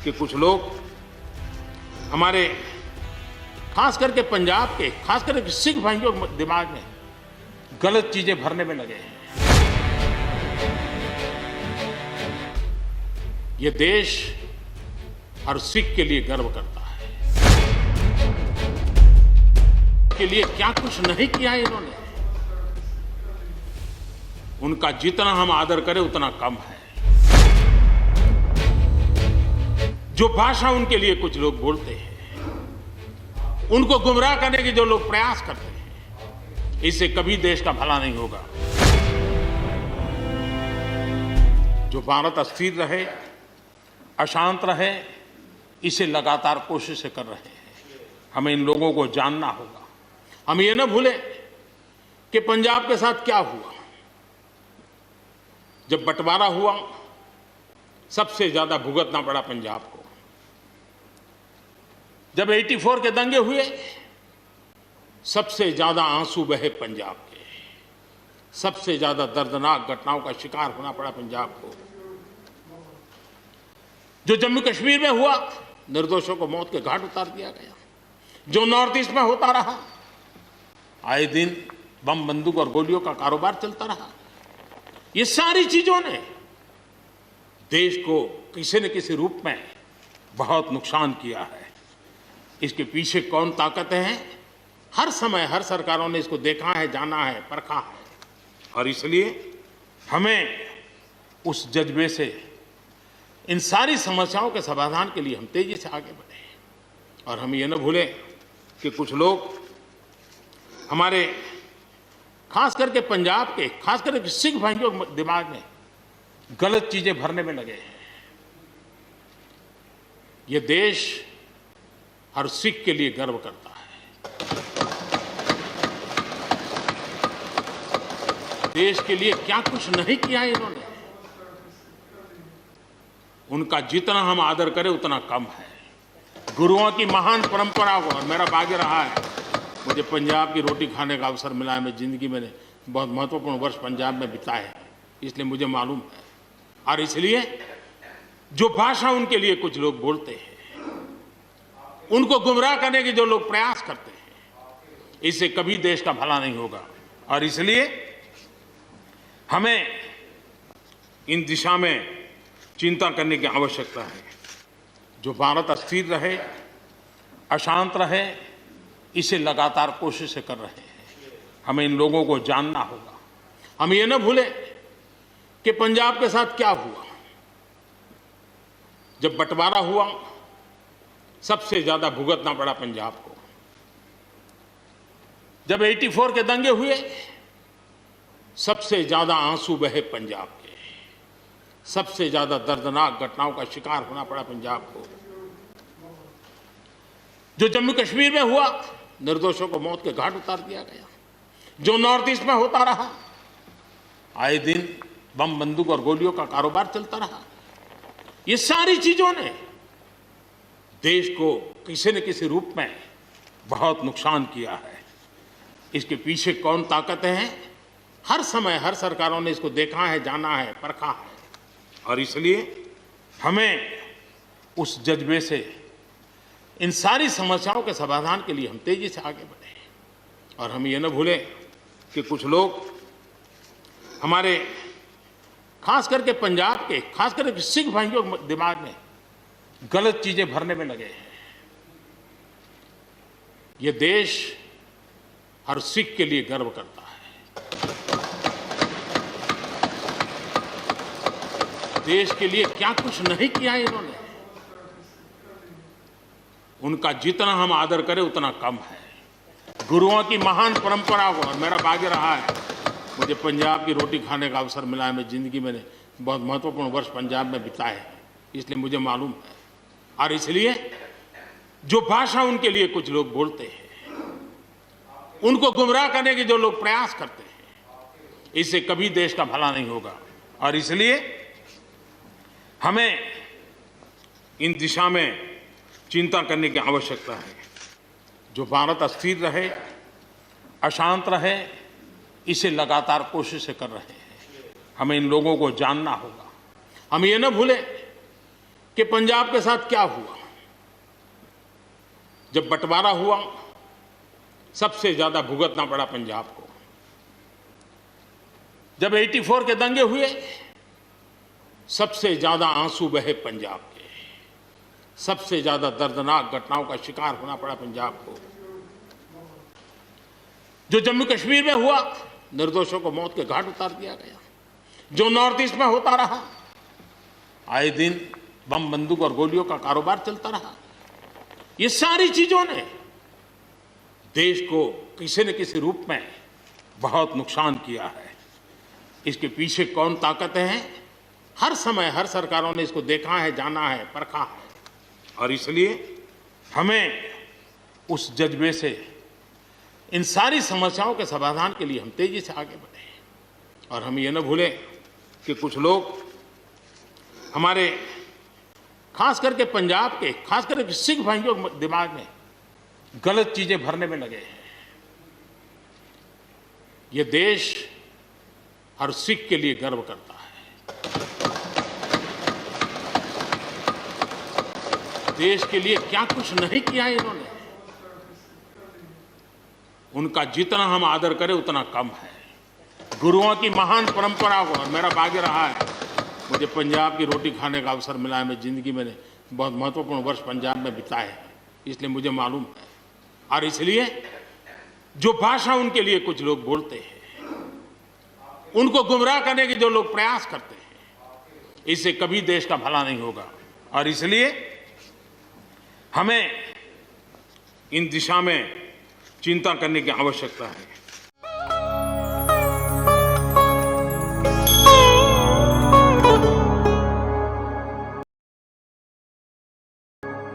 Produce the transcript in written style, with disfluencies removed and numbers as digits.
कि कुछ लोग हमारे खास करके पंजाब के, खास करके सिख भाइयों के दिमाग में गलत चीजें भरने में लगे हैं। ये देश हर सिख के लिए गर्व करता है। के लिए क्या कुछ नहीं किया इन्होंने, उनका जितना हम आदर करें उतना कम है। जो भाषा उनके लिए कुछ लोग बोलते हैं, उनको गुमराह करने के जो लोग प्रयास करते हैं, इससे कभी देश का भला नहीं होगा। जो भारत अस्थिर रहे, अशांत रहे, इसे लगातार कोशिशें कर रहे हैं। हमें इन लोगों को जानना होगा। हम ये न भूलें कि पंजाब के साथ क्या हुआ। जब बंटवारा हुआ, सबसे ज्यादा भुगतना पड़ा पंजाब को। जब 84 के दंगे हुए, सबसे ज्यादा आंसू बहे पंजाब के। सबसे ज्यादा दर्दनाक घटनाओं का शिकार होना पड़ा पंजाब को। जो जम्मू कश्मीर में हुआ, निर्दोषों को मौत के घाट उतार दिया गया। जो नॉर्थ ईस्ट में होता रहा, आए दिन बम, बंदूक और गोलियों का कारोबार चलता रहा। ये सारी चीजों ने देश को किसी न किसी रूप में बहुत नुकसान किया है। इसके पीछे कौन ताकतें हैं, हर समय हर सरकारों ने इसको देखा है, जाना है, परखा है। और इसलिए हमें उस जज्बे से इन सारी समस्याओं के समाधान के लिए हम तेजी से आगे बढ़े। और हम ये न भूलें कि कुछ लोग हमारे खास करके पंजाब के, खास करके सिख भाइयों के दिमाग में गलत चीजें भरने में लगे हैं। ये देश हर सिख के लिए गर्व करता है। देश के लिए क्या कुछ नहीं किया इन्होंने, उनका जितना हम आदर करें उतना कम है। गुरुओं की महान परंपरा को, और मेरा भाग्य रहा है, मुझे पंजाब की रोटी खाने का अवसर मिला है। मैं जिंदगी में बहुत महत्वपूर्ण वर्ष पंजाब में बिताए हैं, इसलिए मुझे मालूम है। और इसलिए जो भाषा उनके लिए कुछ लोग बोलते हैं, उनको गुमराह करने के जो लोग प्रयास करते हैं, इससे कभी देश का भला नहीं होगा। और इसलिए हमें इन दिशा में चिंता करने की आवश्यकता है। जो भारत अस्थिर रहे, अशांत रहे, इसे लगातार कोशिशें कर रहे हैं। हमें इन लोगों को जानना होगा। हम ये न भूलें कि पंजाब के साथ क्या हुआ। जब बंटवारा हुआ, सबसे ज्यादा भुगतना पड़ा पंजाब को। जब 84 के दंगे हुए, सबसे ज्यादा आंसू बहे पंजाब के। सबसे ज्यादा दर्दनाक घटनाओं का शिकार होना पड़ा पंजाब को। जो जम्मू कश्मीर में हुआ, निर्दोषों को मौत के घाट उतार दिया गया। जो नॉर्थ ईस्ट में होता रहा, आए दिन बम, बंदूक और गोलियों का कारोबार चलता रहा। ये सारी चीजों ने देश को किसी न किसी रूप में बहुत नुकसान किया है। इसके पीछे कौन ताकतें हैं, हर समय हर सरकारों ने इसको देखा है, जाना है, परखा है। और इसलिए हमें उस जज्बे से इन सारी समस्याओं के समाधान के लिए हम तेजी से आगे बढ़े। और हम ये न भूलें कि कुछ लोग हमारे खास करके पंजाब के, खास करके सिख भाइयों के दिमाग में गलत चीजें भरने में लगे हैं। ये देश हर सिख के लिए गर्व करता है। देश के लिए क्या कुछ नहीं किया इन्होंने, उनका जितना हम आदर करें उतना कम है। गुरुओं की महान परंपरा को, और मेरा भाग्य रहा है, मुझे पंजाब की रोटी खाने का अवसर मिला है। मैं जिंदगी में बहुत महत्वपूर्ण वर्ष पंजाब में बिताए हैं, इसलिए मुझे मालूम है। और इसलिए जो भाषा उनके लिए कुछ लोग बोलते हैं, उनको गुमराह करने के जो लोग प्रयास करते हैं, इससे कभी देश का भला नहीं होगा। और इसलिए हमें इन दिशा में चिंता करने की आवश्यकता है। जो भारत अस्थिर रहे, अशांत रहे, इसे लगातार कोशिशें कर रहे हैं। हमें इन लोगों को जानना होगा। हम ये न भूलें कि पंजाब के साथ क्या हुआ। जब बंटवारा हुआ, सबसे ज्यादा भुगतना पड़ा पंजाब को। जब 84 के दंगे हुए, सबसे ज्यादा आंसू बहे पंजाब के, सबसे ज्यादा दर्दनाक घटनाओं का शिकार होना पड़ा पंजाब को। जो जम्मू कश्मीर में हुआ, निर्दोषों को मौत के घाट उतार दिया गया। जो नॉर्थ ईस्ट में होता रहा, आए दिन बम बंदूक और गोलियों का कारोबार चलता रहा। ये सारी चीजों ने देश को किसी न किसी रूप में बहुत नुकसान किया है। इसके पीछे कौन ताकतें हैं, हर समय हर सरकारों ने इसको देखा है, जाना है, परखा है। और इसलिए हमें उस जज्बे से इन सारी समस्याओं के समाधान के लिए हम तेजी से आगे बढ़े। और हम ये न भूलें कि कुछ लोग हमारे, खास करके पंजाब के, खास करके सिख भाइयों के दिमाग में गलत चीजें भरने में लगे हैं। ये देश हर सिख के लिए गर्व करता है। देश के लिए क्या कुछ नहीं किया इन्होंने, उनका जितना हम आदर करें उतना कम है। गुरुओं की महान परंपरा को, और मेरा भाग्य रहा है मुझे पंजाब की रोटी खाने का अवसर मिला है। मैं जिंदगी में बहुत महत्वपूर्ण वर्ष पंजाब में बिताए हैं, इसलिए मुझे मालूम है। और इसलिए जो भाषा उनके लिए कुछ लोग बोलते हैं, उनको गुमराह करने के जो लोग प्रयास करते हैं, इससे कभी देश का भला नहीं होगा। और इसलिए हमें इन दिशा में चिंता करने की आवश्यकता है।